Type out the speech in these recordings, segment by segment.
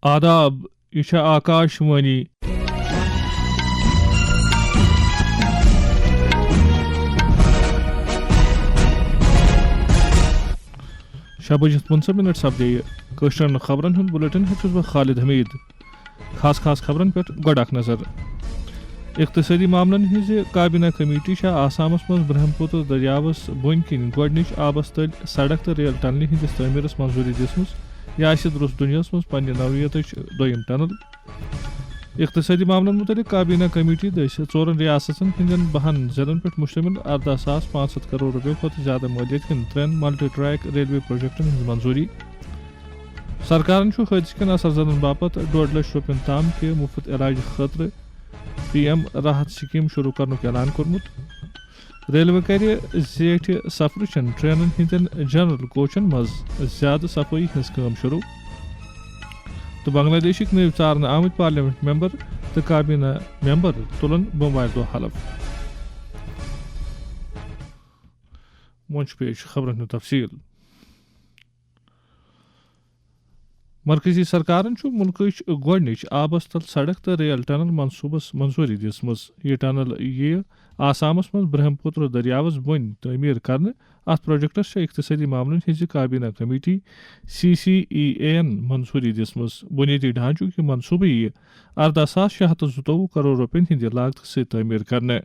آداب یہ آکاش وانی شاہ budget 15 minute سپدے کشرن خبرن ہند بلٹن ہیس بہ خالد حمید خاص خبرن پہ گۄڈٕ اکھ نظر اقتصادی معاملن ہز کابینہ کمیٹی آسامس مز برہم پتر دریاوس بن کن گۄڈنِچ آبس تل سڑک تو ریل ٹنلہِ ہندس تعمیرس منظوری دِژمٕژ یہ آسہِ درست دنیاہس مز پننہِ نوعیتٕچ دوٚیِم ٹنل اقتصادی معاملن متعلق کابینہ کمیٹی دٔسۍ 4 ریاستن ہندین 12 ضلعن پہ مشتمل 18,500 کروڑ روپیو کھۄتہٕ زیادٕ مٲلیت کٮ۪ن 3 ملٹی ٹریک ریلوے پروجیکٹن ہٕنٛز منظوری سرکارن حٲدثہٕ کٮ۪ن اثر زدن باپت 2.5 لچھ رۄپین تام کہ مفت علاج خٲطرٕ PM راحت سکیم شروع کرنُک اعلان کوٚرمُت ریلوے کرِ زیٹھِ سفرٕ چٮ۪ن ٹرینن ہٕنٛدٮ۪ن جنرل کوچن منٛز زیادٕ صفٲیی ہٕنٛز کٲم شروع تو بنگلہ دیشک نٔوۍ ژارنہٕ آمٕتۍ پارلیمنٹ ممبر تو کابینہ ممبر تُلن بوموارِ دۄہ حلف وۄنۍ چھُ پیش خبرن ہُنٛد تفصیل مرکزی سرکارن ملکٕچ گۄڈنِچ آبس تل سڑک تو ریل ٹنل منصوبس منظوری دِژمٕژ یہ ٹنل یِیہِ آسامس مز برہم پتر دریاوس بۄن تعمیٖر کرنہٕ اتھ پروجیکٹس اقتصادی معاملن ہٕنٛزِ کابینہ کمیٹی CCEA یَن منظوری دِژمٕژ بنیٲدی ڈھانچُک یہ منصوبہٕ یِیہِ 18,622 کروڑ رۄپین ہٕنٛدِ لاگتہٕ سۭتۍ تعمیٖر کرنہٕ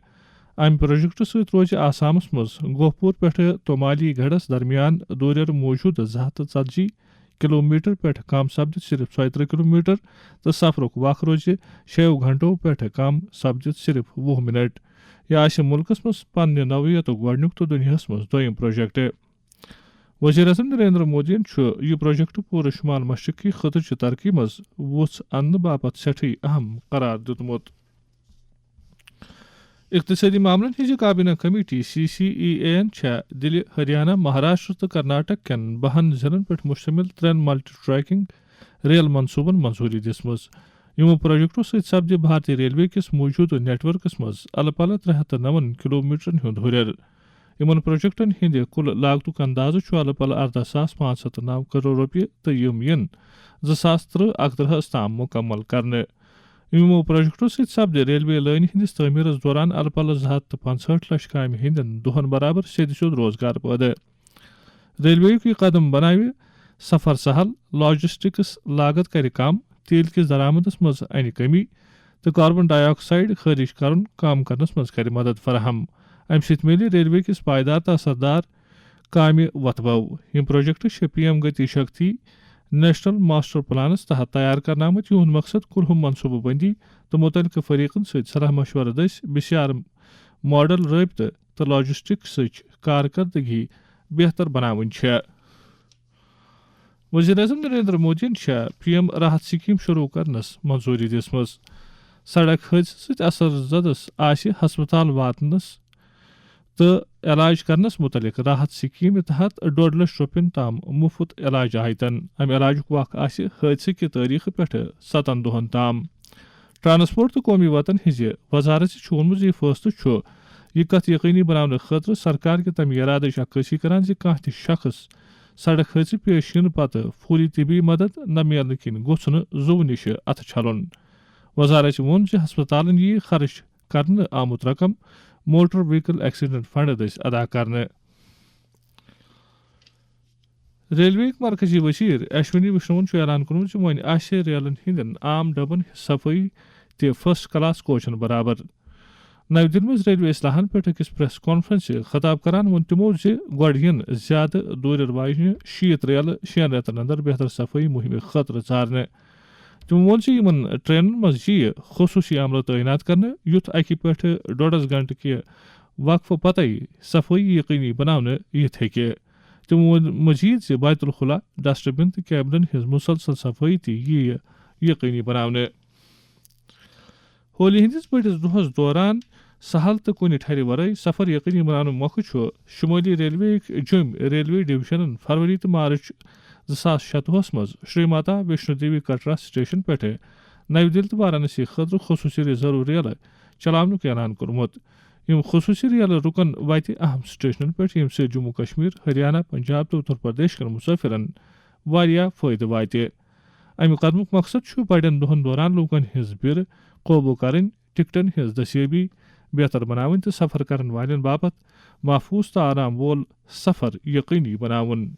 امہِ پروجیکٹہٕ سۭتۍ روزِ آسامس مز گوہپور پٮ۪ٹھٕ تومالی گڑھس درمیان دوٗرٮ۪ر موٗجوٗدٕ 240 کلومیٹر پٮ۪ٹھ کم سپدِتھ صرف 33 کلومیٹر تو سفرُک وق روزِ 6 گھنٹو پٮ۪ٹھ کم سپدِتھ صرف 20 منٹ یہ آسہِ مُلکس منٛز پننہِ نوعیتُک گۄڈنیُک تہٕ دُنیاہس منٛز دوٚیِم پروجیکٹ وزیر اعظم نریندر مودیَن چھُ یہ پروجیکٹ پوٗرٕ شمال مشرقی خطٕچہِ ترقی منٛز وُژھ اننہٕ باپتھ سٮ۪ٹھٕے اہم قرار دیُتمُت اقتصادی معاملن ہٕنٛزِ کابینہ کمیٹی CCEA یَن چھےٚ دِلہِ ہریانہ مہاراشٹر تہٕ کرناٹک کٮ۪ن 12 ضلعن پٮ۪ٹھ مشتمل 3 ملٹی ٹریکنگ ریل منصوبن منظوری دِژمٕژ یِمو پروجیکٹو سۭتۍ سپدِ بھارتی ریلوے کِس موٗجوٗدٕ نیٹ ؤرکس منٛز الہٕ پلہٕ 309 کلومیٹرن ہُنٛد ہُرٮ۪ر یِمن پروجیکٹن ہٕنٛدِ کُل لاگتُک اندازٕ چھُ الہٕ پلہٕ 18,509 کروڑ رۄپیہِ تہٕ یِم یِن 2013-14 تام مُکمل کرنہٕ یِمو پروجیکٹو سۭتۍ سپدِ ریلوے لٲنہِ ہٕنٛدِس تعمیٖرس دوران الہٕ پلہٕ 265 لچھ کامہِ ہٕنٛدٮ۪ن دۄہن برابر سیٚدِ سیوٚد روزگار پٲدٕ ریلویُک یہ قدم بناوِ سفر سہل لاجسٹکس لاگت کرِ کم تیل کِس درآمدس منٛز انہِ کمی تہٕ کاربن ڈائی آکسائڈ خٲرج کرُن کم کرنس منٛز کرِ مدد فراہم امہِ سۭتۍ میلہِ ریلوے کِس پائیدار تہٕ اثردار کامہِ وتھبو یِم پروجیکٹ چھِ PM Gati Shakti national master plans تحت تیار کرنہٕ آمٕتۍ یِہُنٛد مقصد کُلہُم منصوبہٕ بندی تہٕ مُتعلقہٕ فریقن سۭتۍ صلاح مشورٕ دٔسۍ بسیار ماڈل رٲبطہٕ تہٕ لاجسٹکسٕچ کارکردگی بہتر بناوٕنۍ چھےٚ وزیر اعظم نریندر مودیَن چھےٚ PM راحت سکیٖم شروع کرنس منظوری دِژمٕژ سڑک حٲدثہٕ سۭتۍ اثر زدس آسہِ ہسپتال واتنس تہٕ علاج کرنس متعلق راحت سکیٖمہِ تحت 2.5 لچھ رۄپین تام مفت علاج آیتن امہِ علاجُک وق آسہِ حٲدثہٕ کہِ تٲریٖخہٕ پٮ۪ٹھٕ 7 دۄہن تام ٹرانسپورٹ تہٕ قومی وطن ہٕنٛزِ وزارت چھُ ووٚنمُت زِ یہِ فٲصلہٕ چھُ یہِ کتھ یقینی بناونہٕ خٲطرٕ سرکار کہِ تمہِ ارادٕچ عکٲسی کران زِ کانٛہہ تہِ شخص سڑک حٲدثہٕ پیش یِنہٕ پتہٕ فوری طبی مدد نہ میلنہٕ کِنۍ گوٚژھ نہٕ زوٚو نِشہِ اتھٕ چھلُن وزارت ووٚن زِ ہسپتالن یِیہِ خرٕچ کرنہٕ آمُت رقم موٹر وہیکل ایکسیڈنٹ فنڈ دٔسۍ ادا کرنہٕ ریلوے مرکزی وزیر اشونی وشنوَن چھُ اعلان کوٚرمُت زِ وۄنۍ آسہِ ریلن ہٕنٛدٮ۪ن عام ڈبن صفٲیی تہِ فرسٹ کلاس کوچن برابر نَوِ دِلہِ منٛز ریلوے اصلاحن پٮ۪ٹھ أکِس پریس کانفرنسہِ خطاب کران ووٚن تِمو زِ گۄڈٕ یِن زیادٕ دوٗرٮ۪ر واجنہِ 60 ریلہٕ 6 رٮ۪تن اندر بہتر صفٲیی مُہِمہِ خٲطرٕ ژارنہٕ تِمو ووٚن زِ یِمن ٹرینن منٛز یِیہِ خصوٗصی عملہٕ تعینات کرنہٕ یُتھ اکہِ پٮ۪ٹھ 1.5 گنٹہٕ کہِ وقفہٕ پتے صفٲیی یقینی بناونہٕ یِتھ ہیٚکہِ تِمو ووٚن مزیٖد زِ بیت الخلا ڈسٹ بن تہٕ کیبنن ہٕنٛز مُسلسل صفٲیی تہِ یِیہِ یقینی بناونہٕ ہولی ہٕنٛدِس بٔڑِس دۄہس دوران سہل تہٕ کُنہِ ٹھرِ ورٲے سفر یقینی بناونہٕ مۄکھٕ چھُ شُمٲلی ریلوے جوٚمۍ ریلوے ڈویژنن فروری تہٕ مارچ 2026 منٛز شری ماتا ویشنو دیوی کٹرا سٹیشن پٮ۪ٹھٕ نَوِ دِلہِ تہٕ وارانسی خٲطرٕ خصوٗصی ریزرو ریلہٕ چلاونُک اعلان کوٚرمُت یِم خصوٗصی ریلہٕ رُکن وتہِ اہم سٹیشنن پٮ۪ٹھ ییٚمہِ سۭتۍ جموں کشمیر ہریانہ پنجاب تہٕ اتر پردیش کٮ۪ن مُسافِرن واریاہ فٲیدٕ واتہِ امہ قدمک مقصد چھ بڑین دہن دوران لوکن ہز بر قوبو کرن، ٹکٹن ہز دستیابی بہتر بناون تو سفر کرن والن باپت محفوظ تو آرام وول سفر یقینی بناون۔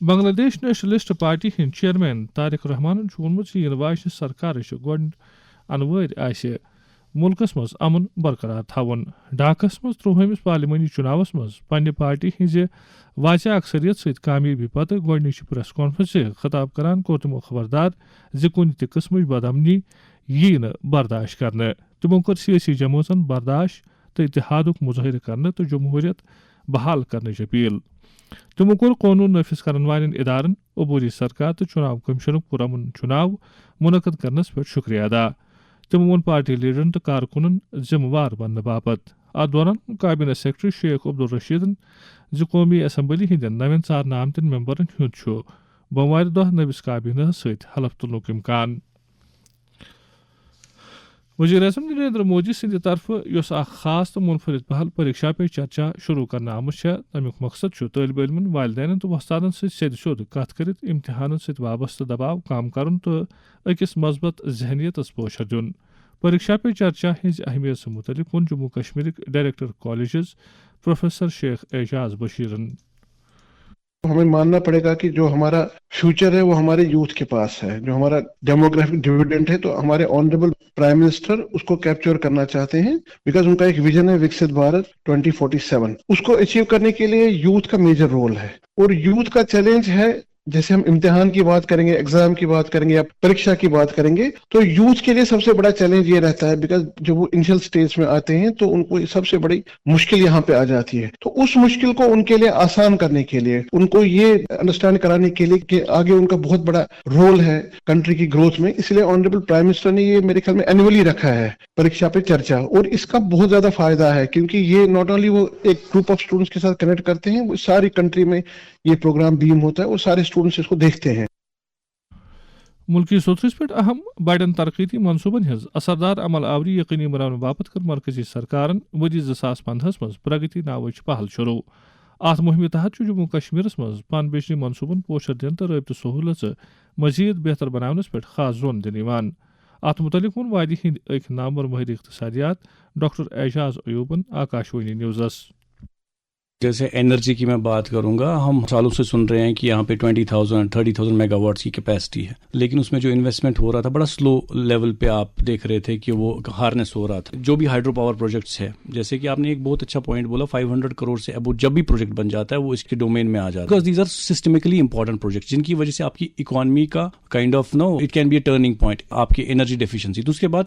بنگلہ دیش نیشنلسٹ پارٹی ہند چیئرمین طارق رحمانن وونمت ین واجنہ سرکار گۄڈٕ انہٕ وٲرۍ آسہِ ملکس مز امن برقرار تھاون۔ ڈھاکس مز 30 پارلیمانی چناوس مز پنہ پارٹی ہز واضح اکثریت ست کامیابی پتہ گۄڈنچ پریس کانفرنس خطاب کران کور تمو خبردار ز کُنہ تہ قسمچ بدامنی یی نہٕ برداشت کرنہ۔ تمو کٔر سیاسی جمٲژن برداشت تو اتحادک مظاہرہ کرنے تو جمہوریت بحال کرنچ اپیل۔ تمو کور قانون نافذ کرن والن ادارن، عبوری سرکار تو چناو کمیشنک پرامن چناو منعقد کرنس پہ شکریہ ادا۔ تمو وون پارٹی لیڈرن تو کارکنن ذمہ وار بننے باپت۔ ات دوران کابینہ سیکرٹری شیخ عبدالرشیدن ز قومی اسمبلی ہندین نوین ژارنہ آمتن ممبرن ہند چھ بوموارِ دۄہ نوِس کابینہ ست حلف تلنک امکان۔ وزیر اعظم نریندر مودی سند طرف یس اخ خاص تو منفرد پہل پریکشا پہ چرچا شروع کرنا آمت تمیک مقصد طالب علمن، والدین تو وستادن سید سیود کت کرت امتحانن ست وابستہ دباؤ کم کرن تو اکس مثبت ذہنیتس پوچھر دن۔ پریکشا پہ چرچا ہز اہمیت سے متعلق one Jammu Kashmir director colleges professor شیخ اعجاز بشیرن۔ ہمیں ماننا پڑے گا کہ جو ہمارا فیوچر ہے وہ ہمارے یوتھ کے پاس ہے، جو ہمارا ڈیموگرافک ڈویڈنٹ ہے، تو ہمارے آنریبل پرائم منسٹر اس کو کیپچر کرنا چاہتے ہیں، بیکاز ان کا ایک ویژن ہے وکست بھارت 2047۔ اس کو اچیو کرنے کے لیے یوتھ کا میجر رول ہے، اور یوتھ کا چیلنج ہے، جیسے ہم امتحان کی بات کریں گے، ایگزام کی بات کریں گے یا پریکشا کی بات کریں گے، تو یوتھ کے لیے سب سے بڑا چیلنج یہ رہتا ہے، بیکاز جب وہ انیشل سٹیج میں آتے ہیں تو ان کو سب سے بڑی مشکل یہاں پہ آ جاتی ہے۔ تو اس مشکل کو ان کے لیے آسان کرنے کے لیے، ان کو یہ انڈرسٹینڈ کرانے کے لیے کہ آگے ان کا بہت بڑا رول ہے کنٹری کی گروتھ میں، اس لیے آنریبل پرائم منسٹر نے یہ میرے خیال میں اینولی رکھا ہے پریکشا پہ چرچا، اور اس کا بہت زیادہ فائدہ ہے، کیونکہ یہ ناٹ اونلی وہ ایک گروپ آف اسٹوڈنٹس کے ساتھ کنیکٹ کرتے ہیں، وہ ساری کنٹری میں یہ پروگرام بیم ہوتا ہے اور سارے اسٹوڈنٹس اس کو دیکھتے ہیں۔ ملکی صوترس پہ اہم بڑین ترقیتی منصوبن ہز اثردار عمل آوری یقینی بنانے باپت کر مرکزی سرکارن ودی 2015 مز پرگتی ناوچ پہل شروع۔ ات مہم تحت جموں کشمیر مز پن بجلی منصوبن پوچھر دن تو رابطہ سہولت مزید بہتر بناونس پہ خاص زون دن یوان۔ ات متعلق ون وادی ہند ایک نامور ماہر اقتصادیات ڈاکٹر اعجاز ایوبن آکاشوانی نیوزس۔ جیسے انرجی کی میں بات کروں گا، ہم سالوں سے سن رہے ہیں کہ یہاں پہ 20,000 30,000 میگا واٹس کی کیپیسٹی ہے، لیکن اس میں جو انویسٹمنٹ ہو رہا تھا بڑا سلو لیول پہ آپ دیکھ رہے تھے کہ وہ ہارنس ہو رہا تھا۔ جو بھی ہائیڈرو پاور پروجیکٹس ہے، جیسے کہ آپ نے ایک بہت اچھا پوائنٹ بولا، 500 کروڑ سے ابو جب بھی پروجیکٹ بن جاتا ہے وہ اس کے ڈومین میں آ جاتا ہے، because these are systemically important projects جن کی وجہ سے آپ کی اکانومی کا kind of it can be a turning point, آپ کی انرجی ڈیفیشنسی۔ تو اس کے بعد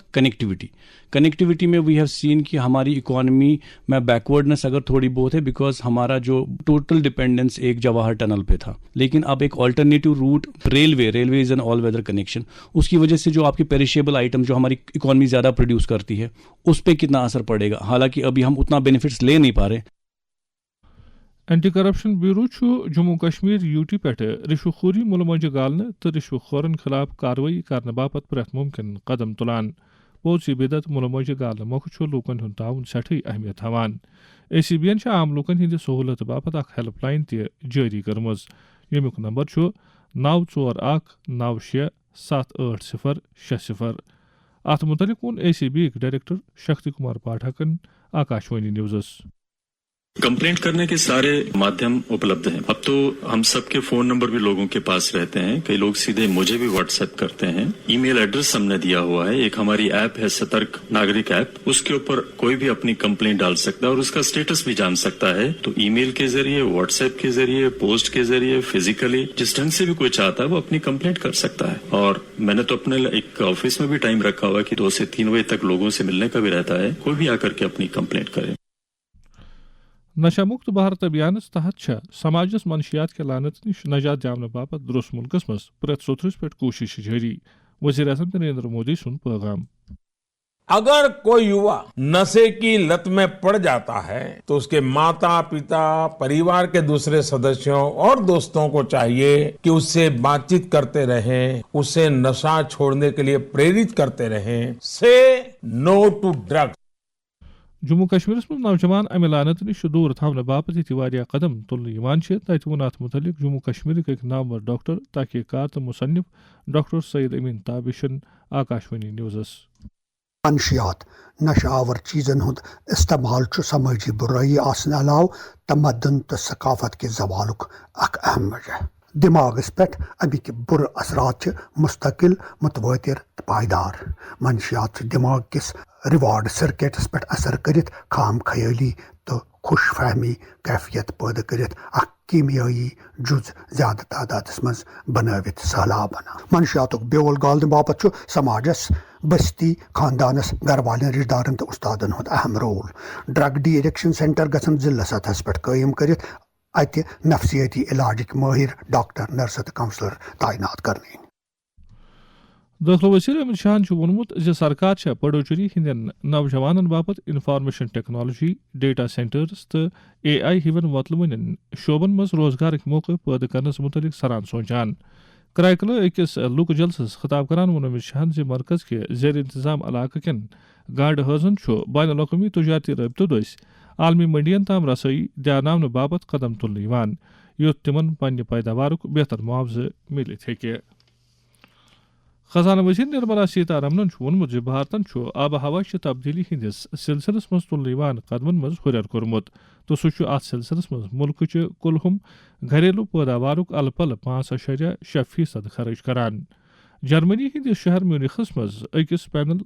کنیکٹیوٹی میں وی ہیو سین کہ ہماری اکانومی میں بیکورڈنس اگر تھوڑی بہت ہے، بیکاز ہمارا جو ٹوٹل ڈیپینڈنس ایک جواہر ٹنل پہ تھا، لیکن اب ایک alternative route railway is an all weather connection, اس کی وجہ سے جو آپ کی پیریشیبل آئٹم جو ہماری اکانومی زیادہ پروڈیوس کرتی ہے اس پہ کتنا اثر پڑے گا، حالانکہ ابھی ہم اتنا بینیفٹس لے نہیں پا رہے۔ Anti corruption bureau Jammu Kashmir UT پہ رشوہ خوری ملموجہ گالنے تو رشوہ خورن خلاف کاروائی کرنے باپت پریت ممکن قدم تلان۔ پوچی بدت ملموجہ گالنے موقع لوکن ہند تعاون سٹھے اہمیت ہاوان۔ ACBN عام لوکن ہند سہولت باپت اخ ہیلپ لائن تہ جاری کرمز، یمیک نمبر 94196786060۔ ات متعلق ون ACB ڈائریکٹر شکتی کمار پاٹھکن آکاشوانی نیوزس۔ کمپلینٹ کرنے کے سارے مادھیم اپلبدھ ہیں، اب تو ہم سب کے فون نمبر بھی لوگوں کے پاس رہتے ہیں، کئی لوگ سیدھے مجھے بھی واٹس ایپ کرتے ہیں، ای میل ایڈریس ہم نے دیا ہوا ہے، ایک ہماری ایپ ہے سترک ناگرک ایپ، اس کے اوپر کوئی بھی اپنی کمپلینٹ ڈال سکتا ہے اور اس کا اسٹیٹس بھی جان سکتا ہے، تو ای میل کے ذریعے، واٹس ایپ کے ذریعے، پوسٹ کے ذریعے، فزیکلی جس ڈھنگ سے بھی کوئی چاہتا ہے وہ اپنی کمپلینٹ کر سکتا ہے۔ اور میں نے تو اپنے ایک آفس میں بھی ٹائم رکھا ہوا ہے کہ 2 سے 3 بجے تک لوگوں سے ملنے کا بھی رہتا ہے، کوئی بھی آ کر کے اپنی کمپلینٹ کرے۔ نشہ مکت بھارت ابھیانس تحت سماجس منشیات کے لانت نش نجات دانے باپت درست ملکس مز پریت سوتھرس پہ کوشش جاری۔ وزیر اعظم نریندر مودی سن پیغام۔ اگر کوئی یوا نشے کی لت میں پڑ جاتا ہے تو اس کے ماتا پتا، پریوار کے دوسرے سدسیوں اور دوستوں کو چاہیے کہ اس سے بات چیت کرتے رہیں، اسے نشہ چھوڑنے کے لیے پریرت کرتے رہیں۔ سے نو ٹو ڈرگس۔ جموں کشمیرس منٛز نوجوان امہِ لعنت نِش دوٗر تھاونہٕ باپتھ ییٚتہِ واریاہ قدم تُلنہٕ یِوان چھِ تَتہِ ووٚن اَتھ مُتعلِق جموں کشمیرٕکۍ أکۍ نامور ڈاکٹر تحقیق کار تہٕ مُصنِف ڈاکٹر سعید امین تابشن آکاشوانی نیوزس. منشیات نشہ آور چیزن ہند استعمال سماجی برائی آسن علاوہ تمدن تو ثقافت کے زوالک اخ اہم وجہ. دماغس پہ امک بر اثرات مستقل متواتر پائیدار. منشیات دماغ کس ریوارڈ سرکٹس پہ اثر کرت خام خیالی تو خوش فہمی کیفیت پیدا کرت اخ کیمیائی جز زیادہ تعداد مز بنوت سہلاب بنا. منشیاتک بیول گالن باپت سماجس بستی خاندانس گھر والن رشتہ دارن تو استادن ہند اہم role. Drug de addiction centre گھن ضلع سطحس پہ قائم کرت اتہ نفسیاتی علاجک ماہر ڈاکٹر نرس تو کونسلر تعینات کرنے. داخلہ وزیر امت شاہن وونمت زِ سرکار چھےٚ پڈوچری ہندین نوجوانن باپت انفارمیشن ٹیکنالوجی ڈیٹا سینٹرز تو AI ہِوین وۄتلوٕنٮ۪ن شعبن منٛز روزگارٕکۍ موقعہٕ پٲدٕ کرنس متعلق سران سونچان. کرائیکلہٕ أکِس لُکہٕ جلسس خطاب کران ووٚن امت شاہن زِ مرکز کہِ زیر انتظام علاقہٕ کٮ۪ن گاڈٕ ہٲزن چھُ بین الاقوٲمی تجارتی رٲبطہٕ دٔسۍ عالمی منڈین تام رسٲیی دیاناونہٕ باپت قدم تُلنہٕ یِوان یُتھ تِمن پننہِ پیداوارُک بہتر معاوضہٕ میلِتھ ہیٚکہِ. خزانہ وزیر نرملا سیتارمنن ووٚنمُت زِ بھارتن چھُ آبہٕ ہوہٕچہِ تبدیلی ہندِس سلسلس منٛز تُلنہٕ یِوان قدمن منٛز ہُرٮ۪ر کوٚرمُت تہٕ سُہ چھُ اتھ سلسلس منٛز مُلکٕچہِ کُلہُم گھریلوٗ پٲداوارُک الہٕ پلہٕ 5.6% خرٕچ کران. جرمنی ہندِس شہر میونخس منٛز أکِس پینل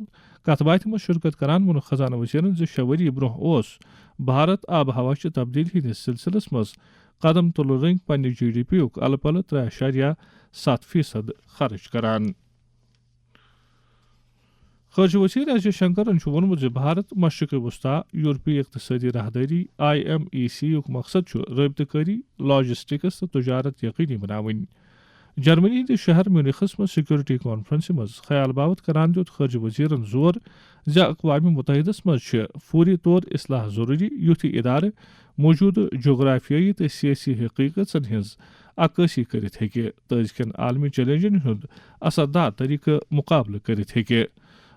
کتھ باتھِ منٛز شرکت کران ووٚن خزانہ وزیرن زِ 6 ؤری برونٛہہ اوس بھارت آبہٕ ہوہٕچہِ تبدیلی ہندِس سلسلس منٛز قدم تُلنہٕ رٔنگۍ پننہِ GDP یُک الہٕ پلہٕ 3.7% خرٕچ کران. خارجہ وزیر ایس جے شنکرن ووٚنمُت زِ بھارت مشرق وسطی یورپی اقتصٲدی راہداری IMEC یُک مقصد چھُ رٲبطہٕ کٲری لاجسٹکس تہٕ تجارت یقینی بناوٕنۍ. جرمنی ہندِس شہر میونخس منٛز سیکورٹی کانفرنسہِ منٛز خیال باوت کران دیُت خارجہ وزیرن زور زِ اقوام متحدس منٛز چھِ فوری طور اصلاح ضروٗری یُتھ یہِ ادارٕ موجوٗدٕ جغرافیٲیی تہٕ سیٲسی حقیقژن ہٕنٛز عکٲسی کٔرِتھ ہیٚکہِ تہٕ أزکٮ۪ن عالمی چیلنجن ہُنٛد اثردار طریقہٕ مُقابلہٕ کٔرِتھ ہیٚکہِ.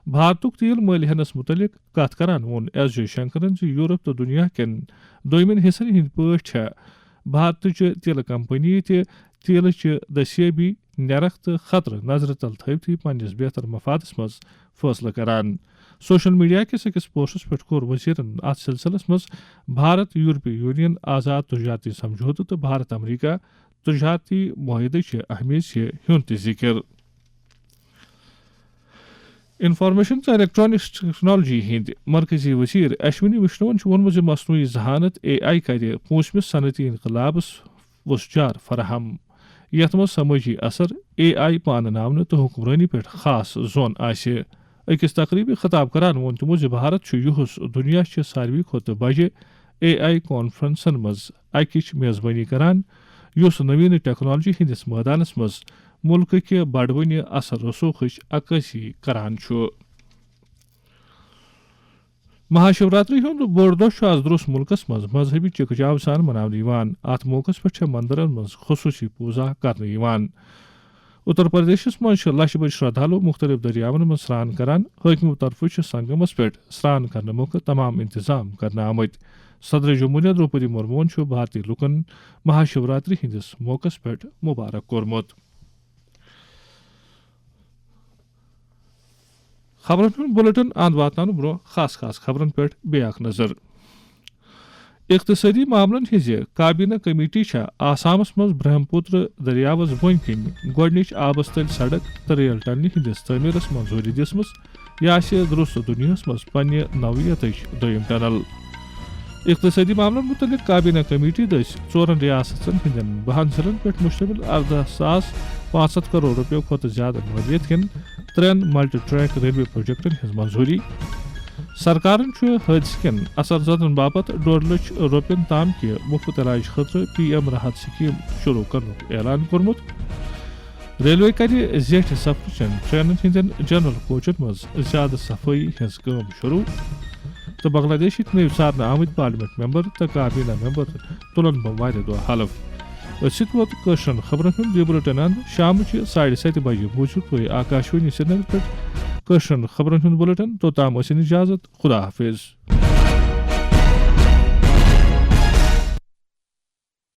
بھارتُک تیل مٔلۍ ہٮ۪نس متعلق کتھ کران ووٚن ایس جے شنکرن زِ یورپ تہٕ دُنیا کٮ۪ن دوٚیمٮ۪ن حصن ہٕنٛدۍ پٲٹھۍ چھےٚ بھارتٕچہِ تیلہٕ کمپنی تہِ تیلٕچہِ دٔستیٲبی نرخ تہٕ خطرٕ نظرِ تل تھٲوتھٕے پننس بہتر مفادس منٛز فٲصلہٕ کران. سوشل میڈیا کِس أکِس پوسٹس پٮ۪ٹھ کوٚر وزیرن اتھ سلسلس منٛز بھارت یورپی یونین آزاد تجارتی سمجھوتہٕ تہٕ بھارت امریکہ تجارتی معاہدٕچہِ اہمیتچہِ ہُنٛد تہِ ذِکر. انفارمیشن تہٕ الیکٹرانکس ٹیکنالوجی ہندِ مرکزی وزیر اشونی وشنوَن ووٚنمُت زِ مصنوعی ذہانت AI کرِ 5مِس صنعتی انقلابس وسجار فراہم یتھ منٛز سمٲجی اثر AI پانہٕ تہٕ حکمرٲنی پٮ۪ٹھ خاص زون آسہِ. أکِس تقریٖبی خطاب کران ووٚن تِمو زِ بھارت چھُ یُہُس دُنیاچہِ ساروی کھۄتہٕ بجہِ AI کانفرنسن منٛز اکِچ میزبٲنی کران یُس نویٖن ٹیکنالوجی ہندِس مٲدانس منٛز مُلکہٕ کہِ بڑوٕنہِ اثر رسوخٕچ عکٲسی کران چھُ. مہاشیوراتری ہُنٛد بوٚڑ دۄہ چھُ آز دُرُس مُلکس منٛز مذہبی چِکہٕ سان مناونہٕ یِوان. اتھ موقعس پٮ۪ٹھ چھےٚ مندرن منٛز خصوٗصی پوٗزا کرنہٕ یِوان. اتر پردیشس منٛز چھِ لچھِ بٔدۍ شردھالو مختلف دٔریاون منٛز سران کران. حٲکمو طرفہٕ چھِ سنگمس پٮ۪ٹھ سران کرنہٕ مۄکھٕ تمام انتظام کرنہٕ آمٕتۍ. صدر جمہوٗرِیہ درٛوپدی مُرموٗوَن چھُ بھارتی لُکن مہاشیوراتری ہندِس موقعس پٮ۪ٹھ مُبارک کوٚرمُت. خبرن ہُنٛد بُلٹن اند واتناونہٕ برونٛہہ خاص خبرن پٮ۪ٹھ بیٚیہِ اکھ نظر. اقتصٲدی معاملن ہٕنٛزِ کابینہ کمیٹی چھےٚ آسامس منٛز برہم پُتر دٔریاوس بۄنہٕ کِنۍ گۄڈٕنِچ آبس تل سڑک تہٕ ریل ٹنلہِ ہٕنٛدِس تعمیٖرس منظوٗری دِژمٕژ. یہِ آسہِ درُس دُنیاہس منٛز پننہِ نوعیتٕچ دوٚیِم ٹنل. اقتصٲدی معاملن متعلق کابینہ کمیٹی دٔسۍ 4 ریاستن ہٕنٛدٮ۪ن 12 ضلعن پٮ۪ٹھ مُشتمل 18,500 کروڑ رۄپیو کھۄتہٕ زیادٕ مٲلیت کٮ۪ن 3 ملٹی ٹریک ریلوے پروجیکٹن ہٕنٛز منظوٗری. سرکارن چھُ حٲدثہٕ کٮ۪ن اثر زدن باپتھ 2.5 لچھ رۄپین تام کہِ مُفت علاج خٲطرٕ PM راحت سکیٖم شروٗع کرنُک اعلان کوٚرمُت. ریلوے کرِ زیٹھِ سفرٕچن ٹرینن ہٕنٛدٮ۪ن جنرل کوچن منٛز زیادٕ صفٲیی ہٕنٛز کٲم شروٗع تہٕ بنگلہ دیشٕکۍ نٔوۍ ژارنہٕ آمٕتۍ پارلِمنٹ ممبر تہٕ کابینہ ممبر تُلن واریاہ دۄہ حلف. أتھۍ سۭتۍ ووت کٲشرٮ۪ن خبرن ہُنٛد یہِ بُلٹن اند شامچہِ 7:30 بجہِ بوٗزِو تُہۍ آکاشوانی سری نگر پٮ۪ٹھ کٲشرٮ۪ن خبرن ہُنٛد بُلٹن. توٚتام ٲسِن اِجازت. خدا حافظ.